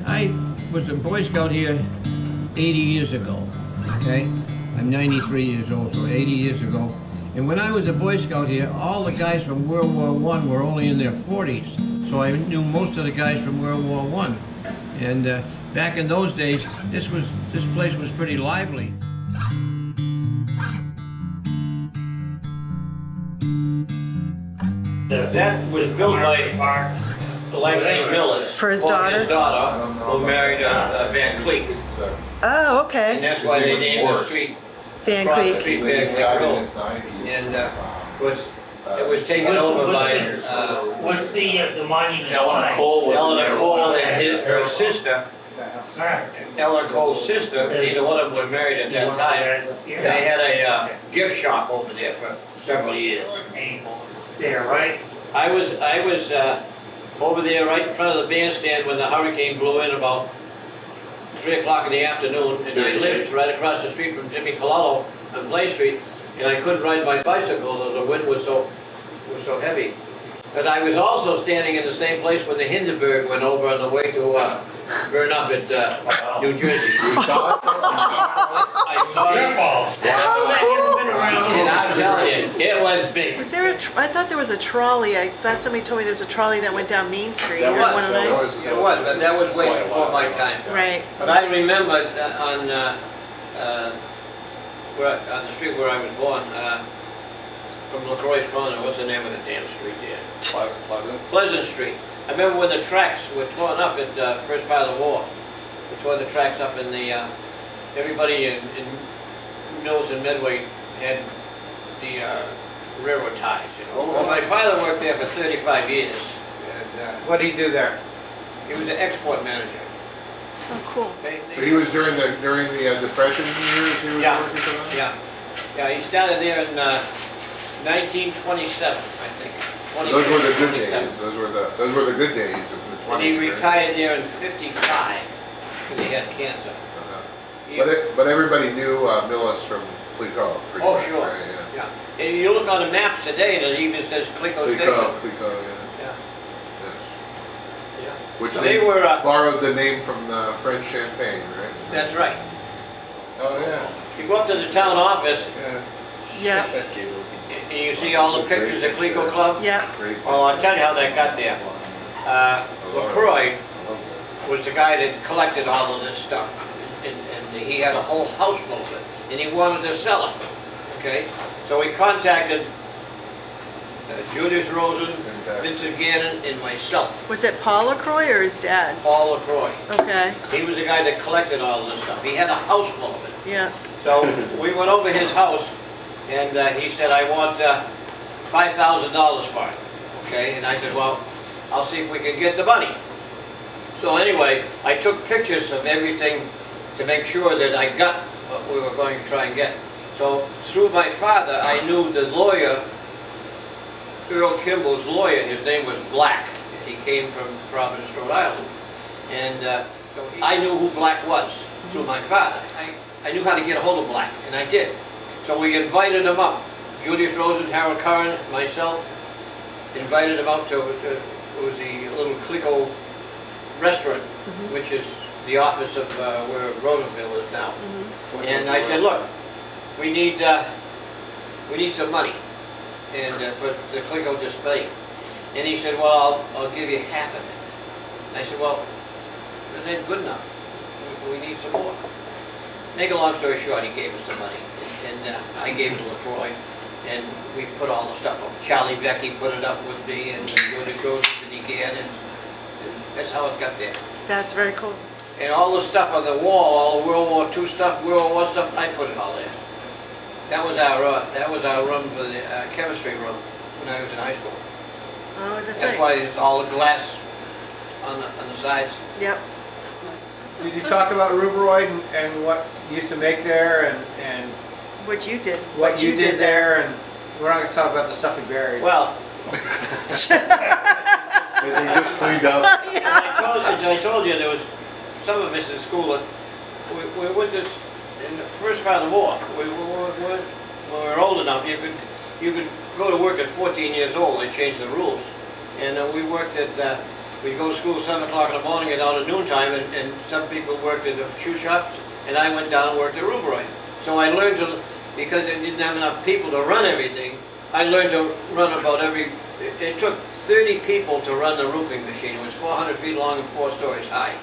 I was a Boy Scout here 80 years ago, okay? I'm 93 years old, so 80 years ago. And when I was a Boy Scout here, all the guys from World War I were only in their 40s. So I knew most of the guys from World War I. And back in those days, this place was pretty lively. That was built by the Langston Millers. For his daughter? His daughter, who married Van Cleek. Oh, And okay. that's why they named the street. Van Across the Cleek. street, Van Cleek Road. And it was taken over by What's the monument Eleanor sign? Cole was Eleanor Cole and her sister. Eleanor Cole's sister, neither one of them were married at that time. They had a gift shop over there for several years. There, right? I was over there right in front of the bandstand when the hurricane blew in about 3 o'clock in the afternoon, and I lived right across the street from Jimmy Colello on Play Street, and I couldn't ride my bicycle, the wind was so heavy. But I was also standing in the same place when the Hindenburg went over on the way to burn up at New Jersey. I saw Your it, fault. and I'm telling you, it was big. Was there I thought there was a trolley. I thought somebody told me there was a trolley that went down Main Street. It or was, 109. it was, but that was way before my time. Right. But I remember on the street where I was born, from LaCroix's Corner, what's the name of the damn street there? Pleasant Street. I remember when the tracks were torn up at the first part of the war. They tore the tracks up in the, everybody in Mills and Medway had the railroad ties, you know. Well, my father worked there for 35 years. And What did he do there? he was an export manager. Oh, cool. So he was during the Depression years. He was Yeah. working for them? Yeah, he started there in 1927, I think. Those were the good 27. days. Those were the good days of the 20s. And he right? retired there in 55 because he had cancer. Uh-huh. But everybody knew Millis from Clico. pretty Oh, much, sure. right? Yeah. Yeah. And you look on the maps today, and it even says Clico Station. Clico, yeah. Yeah. Yes. Yeah. Which So they they were. borrowed the name from French Champagne, right? That's right. Oh, yeah. You go up to the town office, Yeah. Yeah. and you see all the pictures of Clico Club. Yeah. Great. Well, I'll tell you how that got there. LaCroix was the guy that collected all of this stuff, and he had a whole house full of it, and he wanted to sell it, okay? So he contacted Julius Rosen, Vincent Gannon, and myself, Was it Paul LaCroix or his dad? Paul LaCroix. Okay. He was the guy that collected all of this stuff. He had a house full of it. Yeah. So we went over his house, and he said, I want $5,000 for it, okay? And I said, well, I'll see if we can get the money. So anyway, I took pictures of everything to make sure that I got what we were going to try and get. So through my father, I knew the lawyer, Earl Kimball's lawyer. His name was Black. He came from Providence, Rhode Island. And so I knew who Black was through my father. I knew how to get a hold of Black, and I did. So we invited him up. Julius Rosen, Harold Curran, myself, invited him up to, it was the little Clico restaurant, which is the office of where Rosenville is now. And I said, look, we need some money and for the Clico display. And he said, well, I'll give you half of it. And I said, well, that ain't good enough. We need some more. Make a long story short, he gave us the money, and I gave it to LaCroix, and we put all the stuff up. Charlie Becky put it up with me, and Julius Rosen and Gannon, and that's how it got there. That's very cool. And all the stuff on the wall, all the World War II stuff, World War I stuff, I put it all there. That was our room for the chemistry room when I was in high school. Oh, that's That's right. why there's all the glass on the sides. Yep. Did you talk about Ruberoid and what you used to make there and What you did. what you did there? And we're not going to talk about the stuff we buried. Well, And they just cleaned up. as I told you, there was some of us in school that we were with this in the first part of the war. We were old enough. You could you could go to work at 14 years old. They changed the rules. And we worked at, we'd go to school at 7 o'clock in the morning and down at noontime, and some people worked at the shoe shops, and I went down and worked at Ruberoid. So I learned to, because they didn't have enough people to run everything, I learned to run about it took 30 people to run the roofing machine. It was 400 feet long and 4 stories high.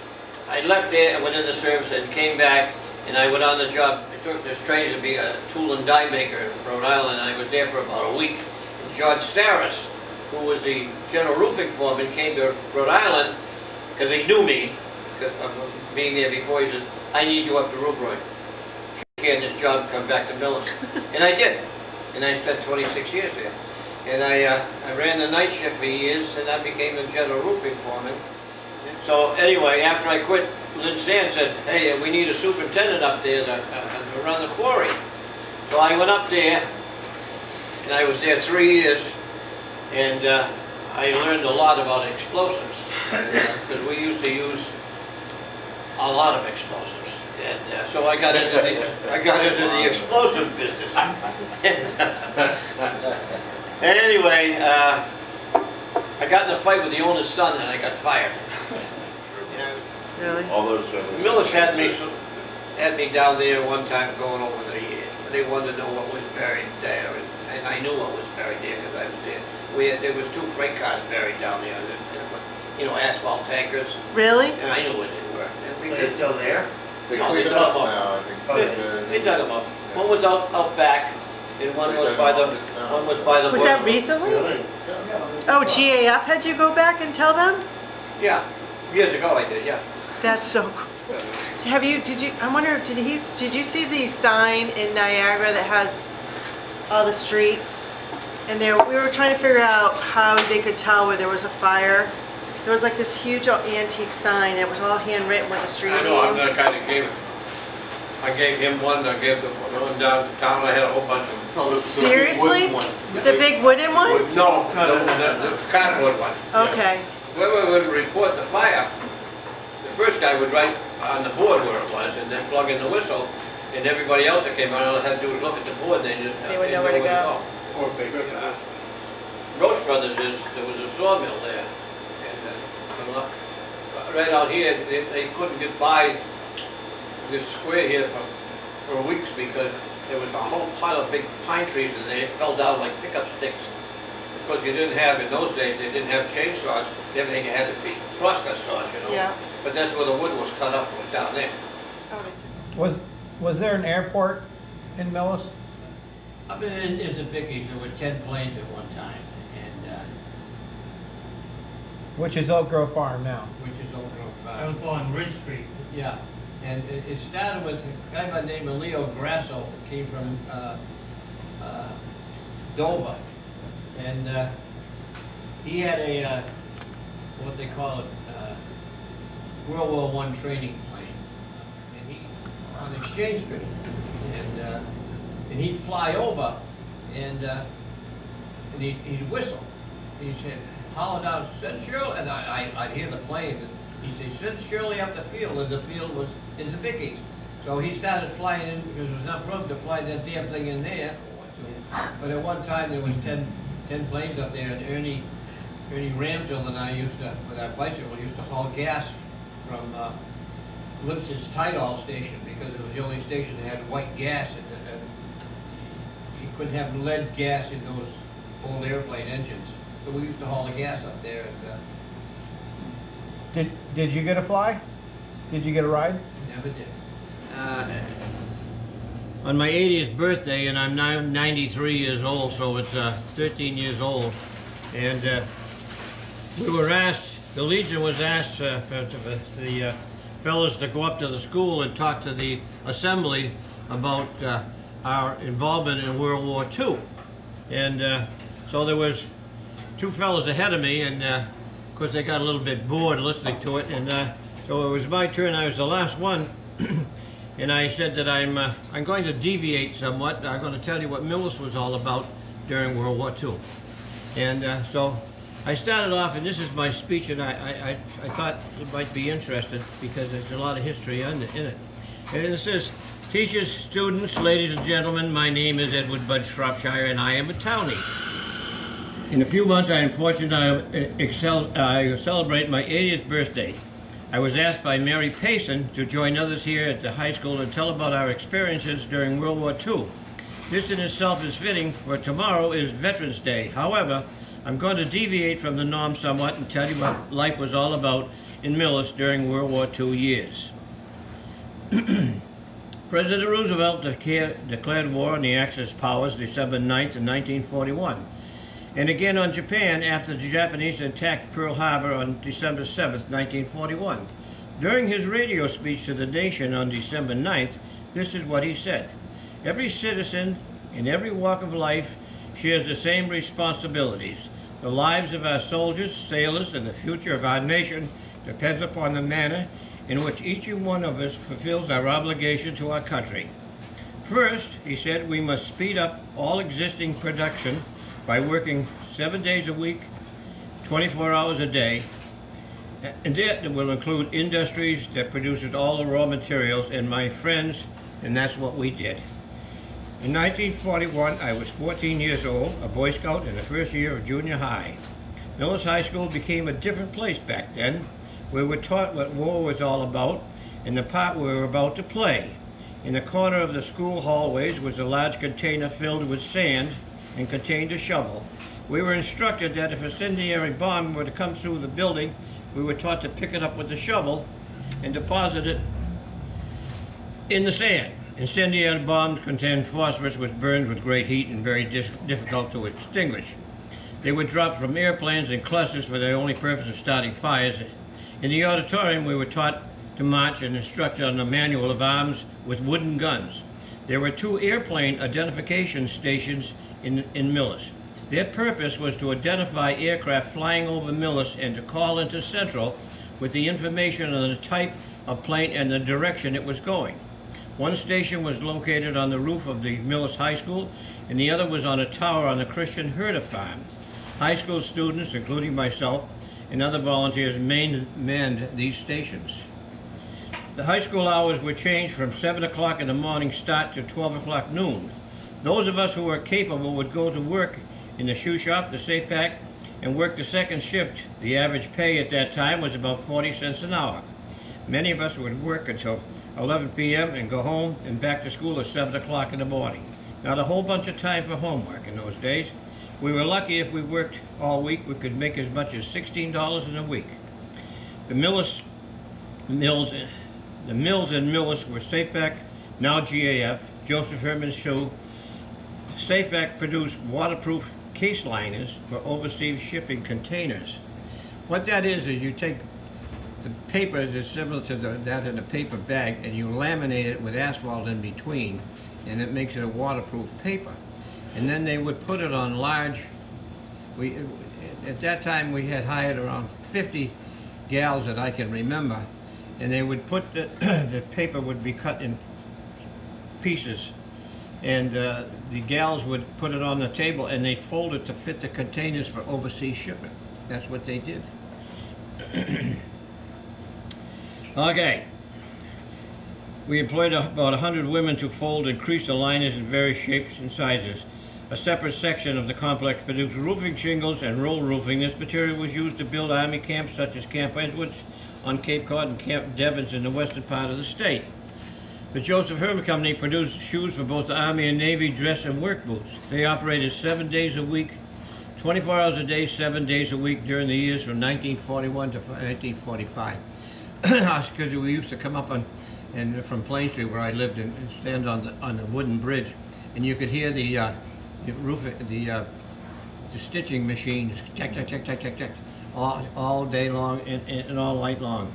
I left there and went into service and came back, and I went on the job. I took this training to be a tool and die maker in Rhode Island, and I was there for about a week. And George Saris, who was the general roofing foreman, came to Rhode Island because he knew me, being there before. He says, I need you up to Ruberoid. Can this job come back to Millis? And I did. And I spent 26 years there. And I ran the night shift for years, and I became the general roofing foreman. So anyway, after I quit, Lynn Sand said, hey, we need a superintendent up there to run the quarry. So I went up there, and I was there 3 years, and I learned a lot about explosives, because we used to use a lot of explosives. And so I got into the explosive business. And anyway, I got in a fight with the owner's son, and I got fired. Really? All those families. Millis had me down there one time going over the years. They wanted to know what was buried there, and I knew what was buried there because I was there. There was 2 freight cars buried down there, you know, asphalt tankers, Really? and I knew where they were. And Are they still there? They No, cleaned they it up dug 'em now, I think. They dug them up. One was out back, and one was by the Was that boiler. recently? Really? Oh, GAF had you go back and tell them? Yeah, years ago I did, yeah. That's so cool. So I wonder, did you see the sign in Niagara that has all the streets? And we were trying to figure out how they could tell where there was a fire. There was like this huge antique sign. It was all handwritten with the street I know, I'm names. the kind of I gave him one, I gave the one down town, I had a whole bunch of them. No, the Seriously? big wooden one. The big wooden one? No, the cardboard one. Okay. Whoever would report the fire, the first guy would write on the board where it was and then plug in the whistle, and everybody else that came out, all they had to do was look at the board and They would know where to go. Or if they could, Roach Brothers there was a sawmill there, and right out here, they couldn't get by this square here for weeks because there was a whole pile of big pine trees and they fell down like pickup sticks. Because you didn't have, in those days, they didn't have chainsaws, everything had to be crosscut saws, you know. Yeah. But that's where the wood was cut up, was down there. Was there an airport in Millis? Up in Isabickies, there were 10 planes at one time, and Which is Oak Grove Farm now. which is over on That was on Ridge Street. Yeah, and it started with a guy by the name of Leo Grasso, who came from Dover, and he had a what they call it, World War I training plane, and he on Exchange Street, and he'd fly over, and he'd whistle. He said, "Holler down, send Shirley," and I'd hear the plane. He said, "Send Shirley up the field," and the field was Isabickies. So he started flying in because there was enough room to fly that damn thing in there. But at one time there was 10 planes up there, and Ernie Ramsdell and I used to, with our bicycle, used to haul gas from Lipson's Tidal station because it was the only station that had white gas in it. And you couldn't have lead gas in those old airplane engines. So we used to haul the gas up there. And, Did you get a fly? Did you get a ride? never did. On my 80th birthday, and I'm now 93 years old, so it's 13 years old, and we were asked, the Legion was asked for the fellows to go up to the school and talk to the assembly about our involvement in World War II. And so there was 2 fellows ahead of me, and of course they got a little bit bored listening to it, and so it was my turn. I was the last one, and I said that I'm going to deviate somewhat. I'm going to tell you what Millis was all about during World War II. And so I started off, and this is my speech, and I thought it might be interesting because there's a lot of history in it. And it says, Teachers, students, ladies and gentlemen, my name is Edward Buddy Shropshire and I am a townie. In a few months I am fortunate I celebrate my 80th birthday. I was asked by Mary Payson to join others here at the high school and tell about our experiences during World War II. This in itself is fitting, for tomorrow is Veterans Day. However, I'm going to deviate from the norm somewhat and tell you what life was all about in Millis during World War II years. President Roosevelt declared war on the Axis powers December 9th, 1941, and again on Japan after the Japanese attacked Pearl Harbor on December 7th, 1941. During his radio speech to the nation on December 9th, this is what he said: "Every citizen in every walk of life shares the same responsibilities. The lives of our soldiers, sailors, and the future of our nation depends upon the manner in which each one of us fulfills our obligation to our country. First," he said, "we must speed up all existing production by working 7 days a week, 24 hours a day, and that will include industries that produces all the raw materials, and my friends, and that's what we did." In 1941, I was 14 years old, a Boy Scout in the first year of junior high. Millis High School became a different place back then. We were taught what war was all about and the part we were about to play. In the corner of the school hallways was a large container filled with sand and contained a shovel. We were instructed that if a incendiary bomb were to come through the building, we were taught to pick it up with the shovel and deposit it in the sand. Incendiary bombs contained phosphorus, which burns with great heat and very difficult to extinguish. They were dropped from airplanes in clusters for the only purpose of starting fires. In the auditorium, we were taught to march and instructed on the manual of arms with wooden guns. There were 2 airplane identification stations in Millis. Their purpose was to identify aircraft flying over Millis and to call into Central with the information on the type of plane and the direction it was going. One station was located on the roof of the Millis High School, and the other was on a tower on the Christian Herder Farm. High school students, including myself, and other volunteers manned these stations. The high school hours were changed from 7 o'clock in the morning start to 12 o'clock noon. Those of us who were capable would go to work in the shoe shop, the safe pack, and work the second shift. The average pay at that time was about 40 cents an hour. Many of us would work until 11 p.m. and go home and back to school at 7 o'clock in the morning. Not a whole bunch of time for homework in those days. We were lucky if we worked all week, we could make as much as $16 in a week. The mills in Millis were Safepack, now GAF, Joseph Herman Shoe. Safepack produced waterproof case liners for overseas shipping containers. What that is you take the paper that's similar to that in a paper bag and you laminate it with asphalt in between, and it makes it a waterproof paper. And then they would put it on large, at that time we had hired around 50 gals that I can remember, and they would put the paper would be cut in pieces, and the gals would put it on the table and they'd fold it to fit the containers for overseas shipment. That's what they did. Okay. We employed about 100 women to fold and crease the liners in various shapes and sizes. A separate section of the complex produced roofing shingles and roll roofing. This material was used to build Army camps such as Camp Edwards on Cape Cod and Camp Devens in the western part of the state. The Joseph Herman Company produced shoes for both the Army and Navy, dress and work boots. They operated 7 days a week, 24 hours a day, 7 days a week during the years from 1941 to 1945. Because we used to come up from Plain Street where I lived and stand on the wooden bridge, and you could hear the stitching machines tack tack tack tack tack tack all day long and all night long.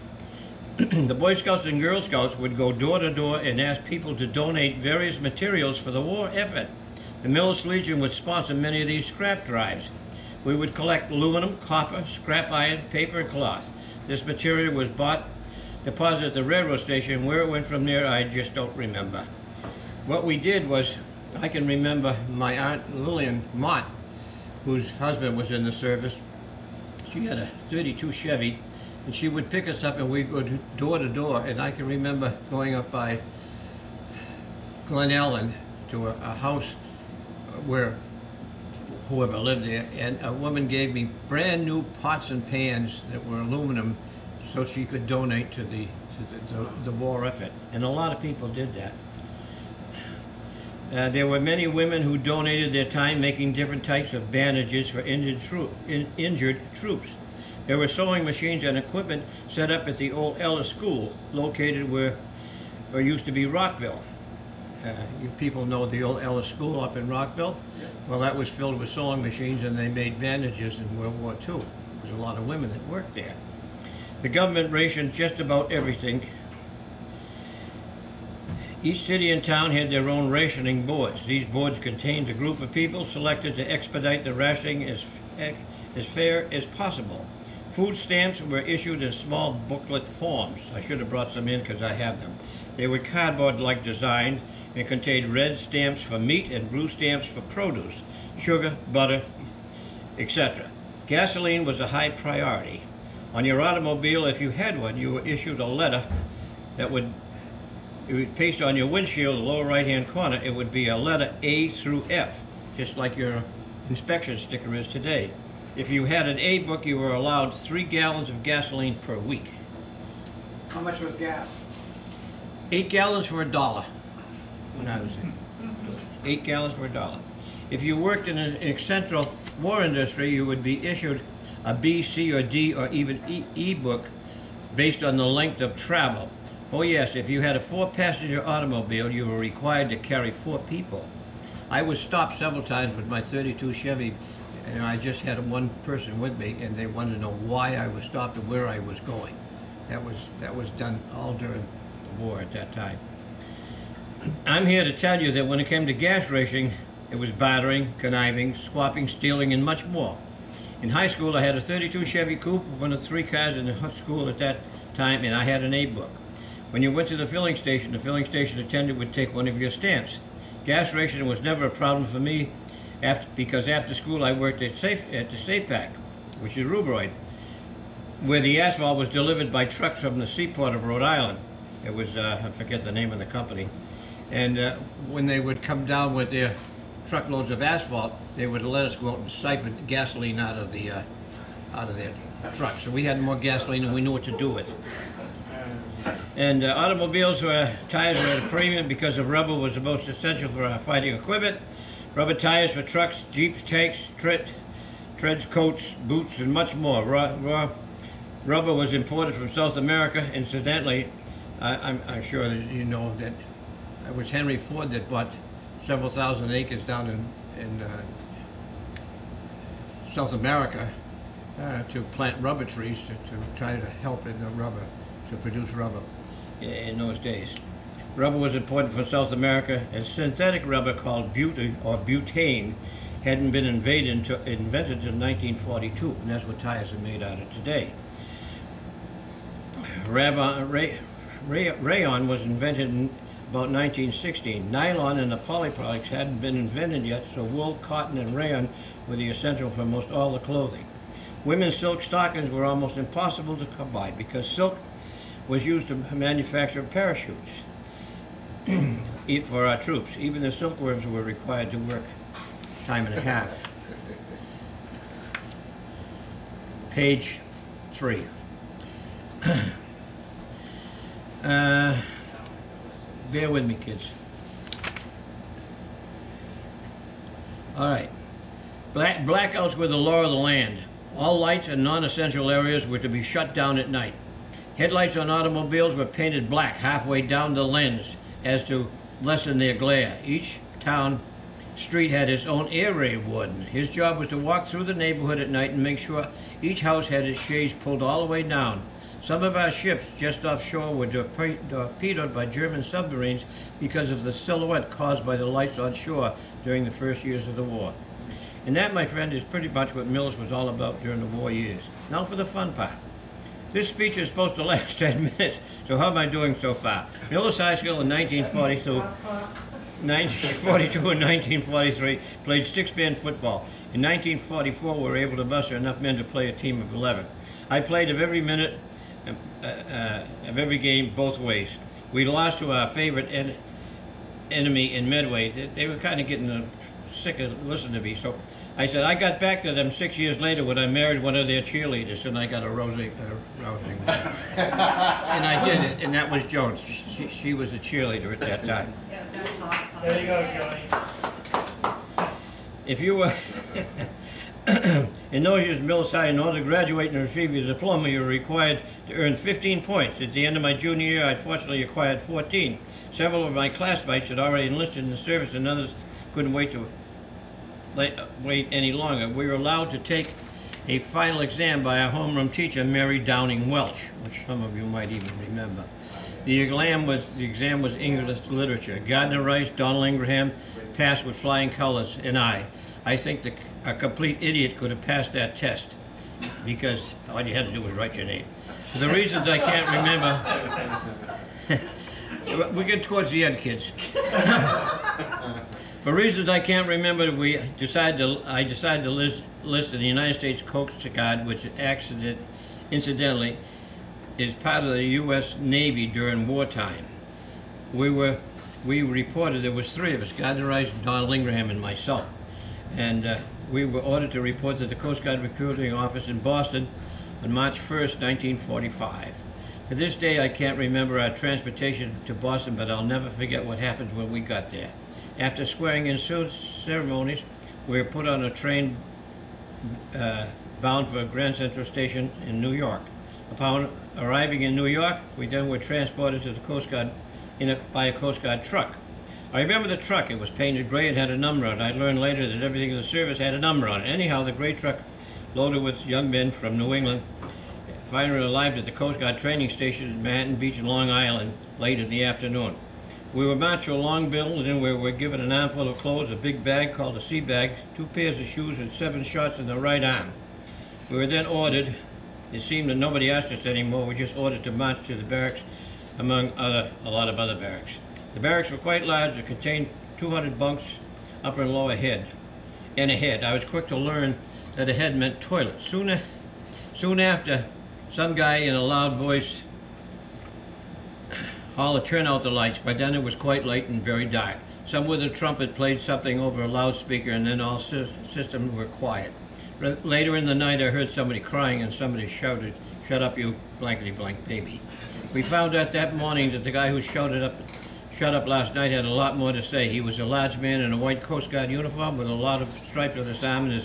The Boy Scouts and Girl Scouts would go door to door and ask people to donate various materials for the war effort. The Millis Legion would sponsor many of these scrap drives. We would collect aluminum, copper, scrap iron, paper, and cloth. This material was deposited at the railroad station. Where it went from there, I just don't remember. What we did was, I can remember my Aunt Lillian Mott, whose husband was in the service. She had a 32 Chevy, and she would pick us up and we'd go door to door, and I can remember going up by Glen Ellen to a house where whoever lived there, and a woman gave me brand new pots and pans that were aluminum so she could donate to the war effort. And a lot of people did that. There were many women who donated their time making different types of bandages for injured troops. There were sewing machines and equipment set up at the old Ellis School, located where used to be Rockville. You people know the old Ellis School up in Rockville? Well, that was filled with sewing machines, and they made bandages in World War II. There was a lot of women that worked there. The government rationed just about everything. Each city and town had their own rationing boards. These boards contained a group of people selected to expedite the rationing as fair as possible. Food stamps were issued in small booklet forms. I should have brought some in because I have them. They were cardboard-like design and contained red stamps for meat and blue stamps for produce, sugar, butter, etc. Gasoline was a high priority. On your automobile, if you had one, you were issued a letter that would paste on your windshield, the lower right-hand corner. It would be a letter A through F, just like your inspection sticker is today. If you had an A book, you were allowed 3 gallons of gasoline per week. How much was gas? 8 gallons for $1 when I was in. 8 gallons for $1. If you worked in an central war industry, you would be issued a B, C, or D, or even E book based on the length of travel. Oh yes, if you had a 4-passenger automobile, you were required to carry 4 people. I was stopped several times with my 32 Chevy, and I just had one person with me, and they wanted to know why I was stopped and where I was going. That was done all during the war at that time. I'm here to tell you that when it came to gas rationing, it was bartering, conniving, swapping, stealing, and much more. In high school, I had a 32 Chevy Coupe, one of 3 cars in the school at that time, and I had an A book. When you went to the filling station attendant would take one of your stamps. Gas rationing was never a problem for me because after school I worked at the State Pack, which is Rubroid, where the asphalt was delivered by trucks from the seaport of Rhode Island. It was, I forget the name of the company. And when they would come down with their truckloads of asphalt, they would let us go out and siphon gasoline out of their trucks. So we had more gasoline than we knew what to do with. And automobiles tires were at a premium because of rubber was the most essential for our fighting equipment. Rubber tires for trucks, jeeps, tanks, treads, coats, boots, and much more. Rubber was imported from South America. Incidentally, I'm sure that you know that it was Henry Ford that bought several thousand acres down in South America to plant rubber trees to try to help in the rubber, to produce rubber in those days. Rubber was imported from South America, and synthetic rubber called butane hadn't been invented until 1942, and that's what tires are made out of today. Rayon was invented in about 1916. Nylon and the polyproducts hadn't been invented yet, so wool, cotton, and rayon were the essential for most all the clothing. Women's silk stockings were almost impossible to come by because silk was used to manufacture parachutes for our troops. Even the silkworms were required to work time and a half. Page 3. Bear with me, kids. All right. Blackouts were the law of the land. All lights and non-essential areas were to be shut down at night. Headlights on automobiles were painted black halfway down the lens as to lessen their glare. Each town street had its own air raid warden. His job was to walk through the neighborhood at night and make sure each house had its shades pulled all the way down. Some of our ships just offshore were torpedoed by German submarines because of the silhouette caused by the lights on shore during the first years of the war. And that, my friend, is pretty much what Millis was all about during the war years. Now for the fun part. This speech is supposed to last 10 minutes, so how am I doing so far? Millis High School in 1942 and 1943 played 6-man football. In 1944, we were able to muster enough men to play a team of 11. I played of every minute of every game both ways. We lost to our favorite enemy in Medway. They were kind of getting sick of listening to me. So I said, I got back to them 6 years later when I married one of their cheerleaders, and I got a rousing. And I did it, and that was Jones. She was a cheerleader at that time. Yeah, that's awesome. There you go, Johnny. If you were in those years, Millis High, in order to graduate and receive your diploma, you were required to earn 15 points. At the end of my junior year, I fortunately acquired 14. Several of my classmates had already enlisted in the service, and others couldn't wait any longer. We were allowed to take a final exam by our homeroom teacher, Mary Downing Welch, which some of you might even remember. The exam was English literature. Gardner Rice, Donald Ingraham passed with flying colors, and I think a complete idiot could have passed that test, because all you had to do was write your name. For the reasons I can't remember, we get towards the end, kids. For reasons I can't remember, I decided to list in the United States Coast Guard, which incidentally is part of the U.S. Navy during wartime. We reported, there was three of us, Gardner Rice, Donald Ingraham, and myself. And we were ordered to report to the Coast Guard recruiting office in Boston on March 1st, 1945. To this day, I can't remember our transportation to Boston, but I'll never forget what happened when we got there. After swearing in ceremonies, we were put on a train bound for Grand Central Station in New York. Upon arriving in New York, we then were transported to the Coast Guard by a Coast Guard truck. I remember the truck. It was painted gray and had a number on it. I learned later that everything in the service had a number on it. Anyhow, the gray truck, loaded with young men from New England, finally arrived at the Coast Guard training station at Manhattan Beach in Long Island late in the afternoon. We were marched to a long building where we were given an armful of clothes, a big bag called a sea bag, 2 pairs of shoes, and 7 shots in the right arm. We were then ordered. It seemed that nobody asked us anymore. We just ordered to march to the barracks, among a lot of other barracks. The barracks were quite large. It contained 200 bunks, upper and lower head, and a head. I was quick to learn that a head meant toilet. Soon after, some guy in a loud voice hollered, "Turn out the lights." By then it was quite late and very dark. Some with a trumpet played something over a loudspeaker, and then all systems were quiet. Later in the night, I heard somebody crying, and somebody shouted, "Shut up, you blankety blank baby." We found out that morning that the guy who shut up last night had a lot more to say. He was a large man in a white Coast Guard uniform with a lot of stripes on his arm, and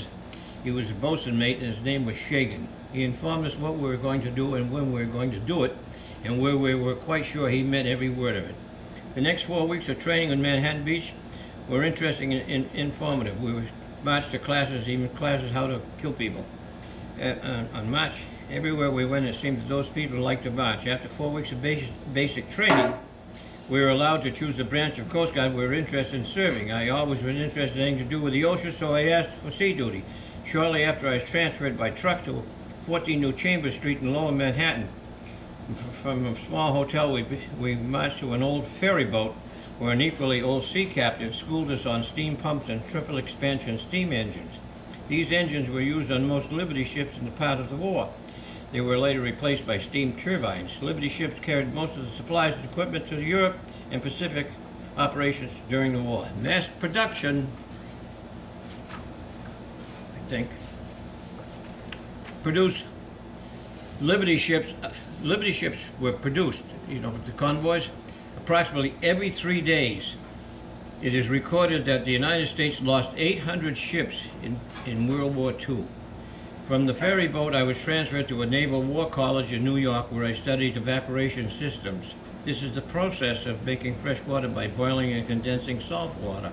he was a bosun mate, and his name was Shagan. He informed us what we were going to do and when we were going to do it, and where we were quite sure he meant every word of it. The next 4 weeks of training on Manhattan Beach were interesting and informative. We were marched to classes, even classes how to kill people. On march, everywhere we went, it seemed that those people liked to march. After 4 weeks of basic training, we were allowed to choose the branch of Coast Guard we were interested in serving. I always was interested in anything to do with the ocean, so I asked for sea duty. Shortly after, I was transferred by truck to 14 New Chambers Street in Lower Manhattan. From a small hotel, we marched to an old ferry boat where an equally old sea captain schooled us on steam pumps and triple expansion steam engines. These engines were used on most Liberty ships in the part of the war. They were later replaced by steam turbines. Liberty ships carried most of the supplies and equipment to Europe and Pacific operations during the war. Mass production, I think, produced Liberty ships. Liberty ships were produced, the convoys, approximately every 3 days. It is recorded that the United States lost 800 ships in World War II. From the ferry boat, I was transferred to a Naval War College in New York, where I studied evaporation systems. This is the process of making fresh water by boiling and condensing salt water.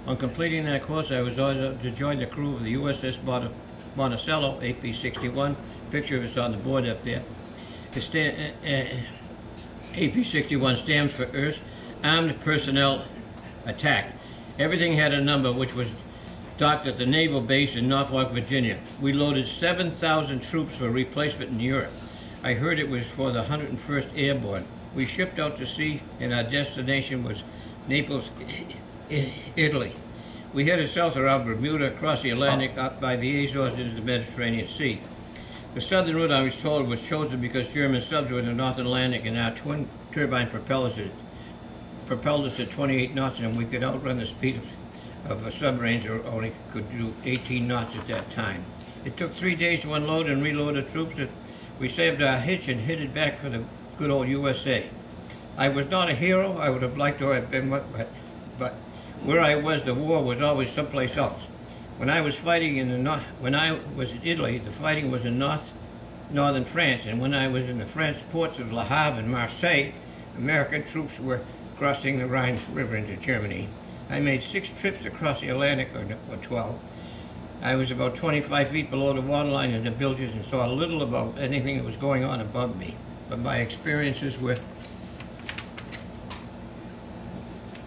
On completing that course, I was ordered to join the crew of the USS Monticello, AP-61. Picture of it's on the board up there. AP-61 stands for Earth Armed Personnel Attack. Everything had a number, which was docked at the naval base in Norfolk, Virginia. We loaded 7,000 troops for replacement in Europe. I heard it was for the 101st Airborne. We shipped out to sea, and our destination was Naples, Italy. We headed south around Bermuda, across the Atlantic, up by the Azores into the Mediterranean Sea. The southern route, I was told, was chosen because German subs were in the North Atlantic, and our twin turbine propellers propelled us at 28 knots, and we could outrun the speed of submarines, or only could do 18 knots at that time. It took 3 days to unload and reload the troops. We saved our hitch and headed back for the good old USA. I was not a hero. I would have liked to have been, but where I was, the war was always someplace else. When I was fighting in the when I was in Italy, the fighting was in northern France, and when I was in the French ports of Le Havre and Marseille, American troops were crossing the Rhine River into Germany. I made 6 trips across the Atlantic, or 12. I was about 25 feet below the waterline in the bilges and saw little about anything that was going on above me. But my experiences were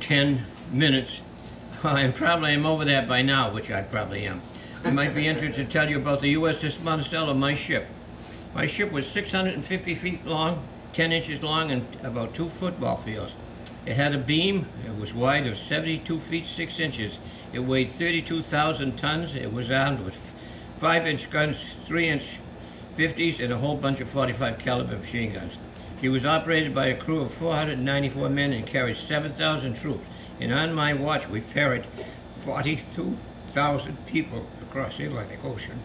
10 minutes. And probably I'm over that by now, which I probably am. I might be interested to tell you about the USS Monticello, my ship. My ship was 650 feet long, 10 inches long, and about 2 football fields. It had a beam. It was wide of 72 feet 6 inches. It weighed 32,000 tons. It was armed with 5-inch guns, 3-inch 50s, and a whole bunch of 45 caliber machine guns. She was operated by a crew of 494 men and carried 7,000 troops. And on my watch, we ferried 42,000 people across the Atlantic Ocean.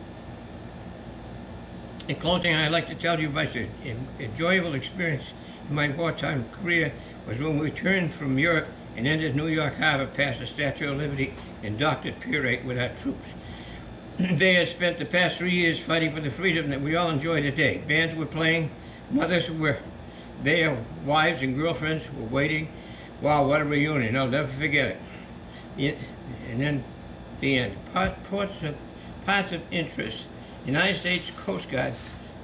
In closing, I'd like to tell you about an enjoyable experience in my wartime career was when we returned from Europe and entered New York Harbor past the Statue of Liberty and docked at Pier 8 with our troops. They had spent the past 3 years fighting for the freedom that we all enjoy today. Bands were playing, mothers were there, wives and girlfriends were waiting. Wow, what a reunion, I'll never forget it. And then the end. Parts of interest. United States Coast Guard,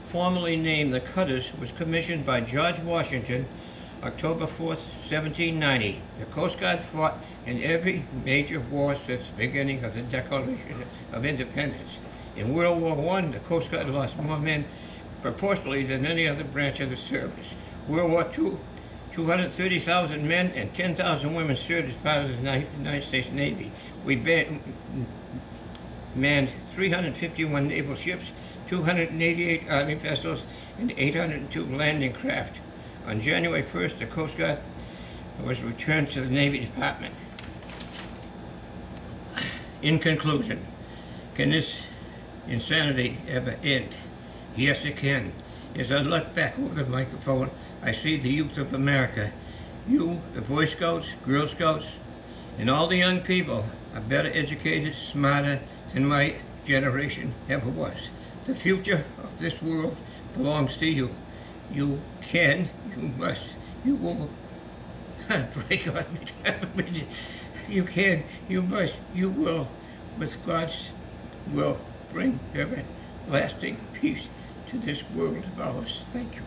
formerly named the Cutters, was commissioned by George Washington October 4th, 1790. The Coast Guard fought in every major war since the beginning of the Declaration of Independence. In World War I, the Coast Guard lost more men proportionally than any other branch of the service. World War II, 230,000 men and 10,000 women served as part of the United States Navy. We manned 351 naval ships, 288 Army vessels, and 802 landing craft. On January 1st, the Coast Guard was returned to the Navy Department. In conclusion, can this insanity ever end? Yes, it can. As I look back over the microphone, I see the youth of America. You, the Boy Scouts, Girl Scouts, and all the young people are better educated, smarter than my generation ever was. The future of this world belongs to you. You can, you must, you will, break on me. You can, you must, you will, with God's will, bring everlasting peace to this world of ours. Thank you.